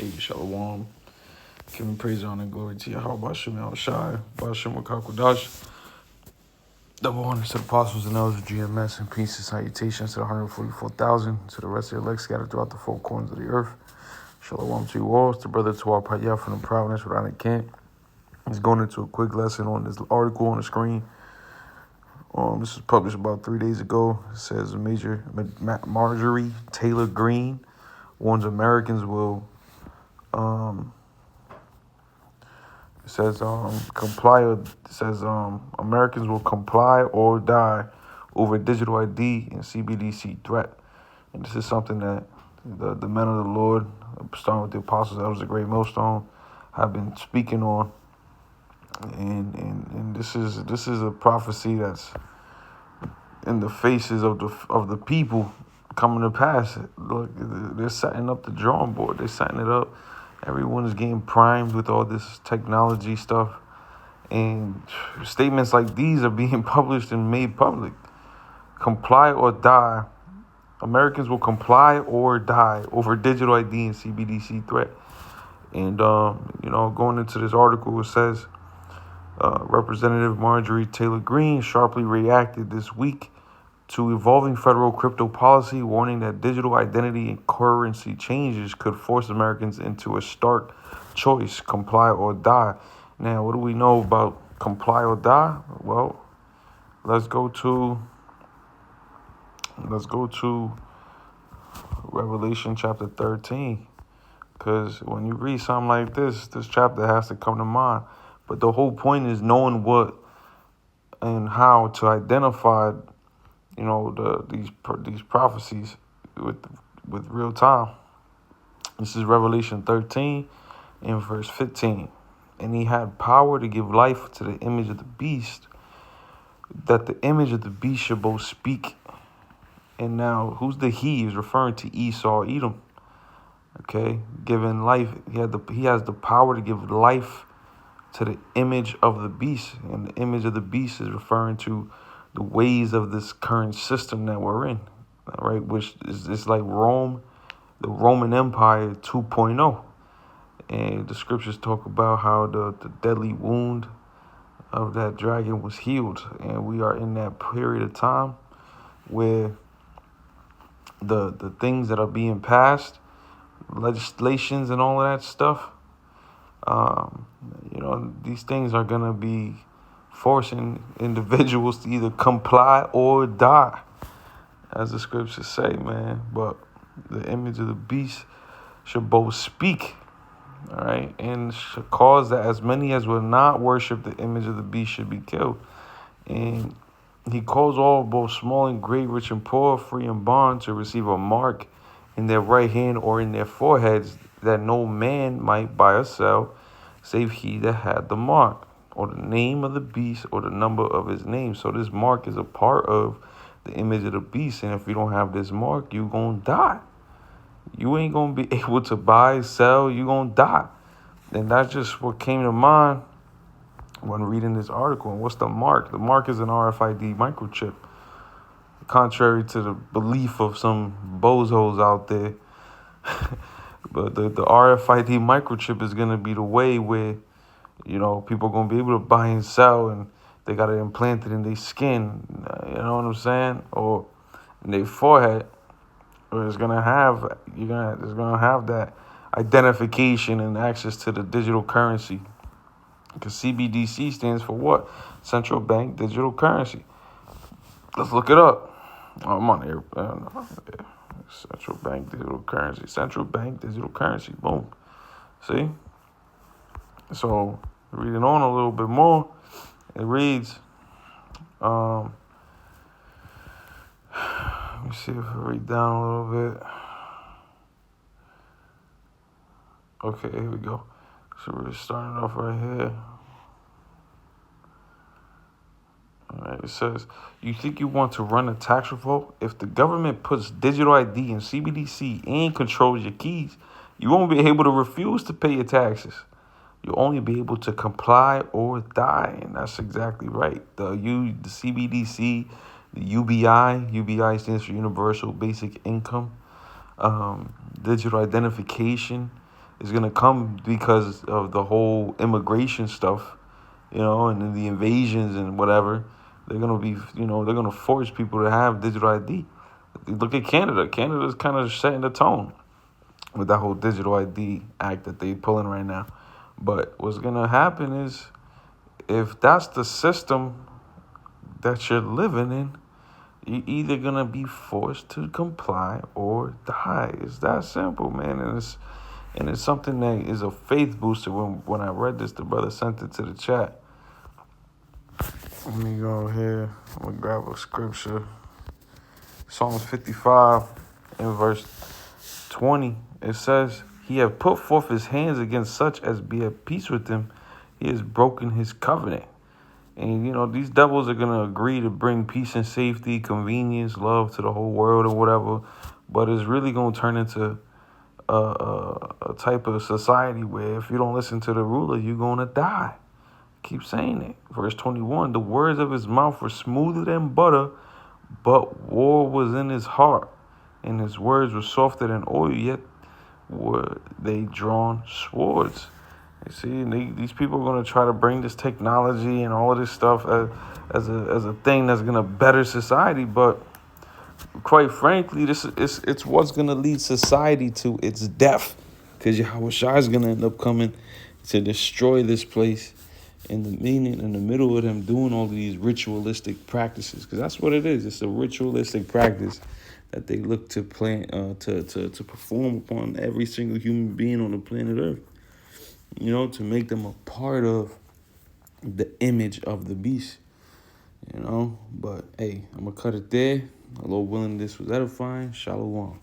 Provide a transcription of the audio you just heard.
Hey, Shalom. Giving praise, honor, and glory to Yahweh Bashem El Shai, Bashem Wakakodash. Double honors to the apostles and elders of GMS, and peace and salutations to the 144,000, to the rest of the elect scattered throughout the four corners of the earth. Shalom to you all. It's the brother Tawar Payah from the Providence, Rhode Island camp. He's going into a quick lesson on this article on the screen. This was published about 3 days ago. It says Major Marjorie Taylor Greene warns Americans will Americans will comply or die over digital ID and CBDC threat. And this is something that the men of the Lord, starting with the apostles, elders of Great Millstone, have been speaking on. And this is a prophecy that's in the faces of the people coming to pass. Look, they're setting up the drawing board. They're setting it up. Everyone is getting primed with all this technology stuff. And statements like these are being published and made public. Comply or die. Americans will comply or die over digital ID and CBDC threat. And, going into this article, it says, Representative Marjorie Taylor Greene sharply reacted this week to evolving federal crypto policy, warning that digital identity and currency changes could force Americans into a stark choice: comply or die. Now, what do we know about comply or die? Well, let's go to Revelation chapter 13. Because when you read something like this chapter has to come to mind. But the whole point is knowing what and how to identify, these prophecies with real time. This is Revelation 13 and verse 15. And he had power to give life to the image of the beast, that the image of the beast should both speak. And now, who's the he? He's referring to Esau, Edom. Okay, giving life. He has the power to give life to the image of the beast. And the image of the beast is referring to the ways of this current system that we're in, right? Which is like Rome, the Roman Empire 2.0. And the scriptures talk about how the deadly wound of that dragon was healed. And we are in that period of time where the things that are being passed, legislations and all of that stuff, these things are going to be forcing individuals to either comply or die, as the scriptures say, man. But the image of the beast should both speak, all right, and should cause that as many as will not worship the image of the beast should be killed. And he calls all, both small and great, rich and poor, free and bond, to receive a mark in their right hand or in their foreheads, that no man might buy or sell, save he that had the mark, or the name of the beast, or the number of his name. So this mark is a part of the image of the beast. And if you don't have this mark, you're going to die. You ain't going to be able to buy, sell. You're going to die. And that's just what came to mind when reading this article. And what's the mark? The mark is an RFID microchip. Contrary to the belief of some bozos out there. But the RFID microchip is going to be the way where, people are going to be able to buy and sell, and they got to implant it in their skin, you know what I'm saying? Or in their forehead. Or it's going to have that identification and access to the digital currency. Because CBDC stands for what? Central Bank Digital Currency. Let's look it up. Oh, I'm on here. Central Bank Digital Currency. Central Bank Digital Currency. Boom. See? So, reading on a little bit more, it reads, let me see if I read down a little bit. Okay, here we go. So we're starting off right here. All right, it says, you think you want to run a tax revolt? If the government puts digital ID and CBDC and controls your keys, you won't be able to refuse to pay your taxes. You'll only be able to comply or die. And that's exactly right. The CBDC, the UBI stands for Universal Basic Income, digital identification, is gonna come because of the whole immigration stuff, and then the invasions and whatever. They're gonna be, they're gonna force people to have digital ID. Look at Canada. Canada's kind of setting the tone with that whole digital ID act that they pulling right now. But what's gonna happen is, if that's the system that you're living in, you're either gonna be forced to comply or die. It's that simple, man. And it's something that is a faith booster. When I read this, the brother sent it to the chat. Let me go here. I'm gonna grab a scripture. Psalms 55 in verse 20. It says, "He hath put forth his hands against such as be at peace with him. He has broken his covenant." And, these devils are going to agree to bring peace and safety, convenience, love to the whole world or whatever. But it's really going to turn into a type of society where if you don't listen to the ruler, you're going to die. Keep saying it. Verse 21, "The words of his mouth were smoother than butter, but war was in his heart. And his words were softer than oil, yet were they drawn swords." You see, these people are going to try to bring this technology and all of this stuff as a thing that's going to better society. But quite frankly, it's what's going to lead society to its death. Because Yahweh Shai is going to end up coming to destroy this place in the middle of them doing all of these ritualistic practices. Because that's what it is. It's a ritualistic practice that they look to plan to perform upon every single human being on the planet Earth. To make them a part of the image of the beast, But, hey, I'm going to cut it there. Lord willing, this was edifying. Shalom.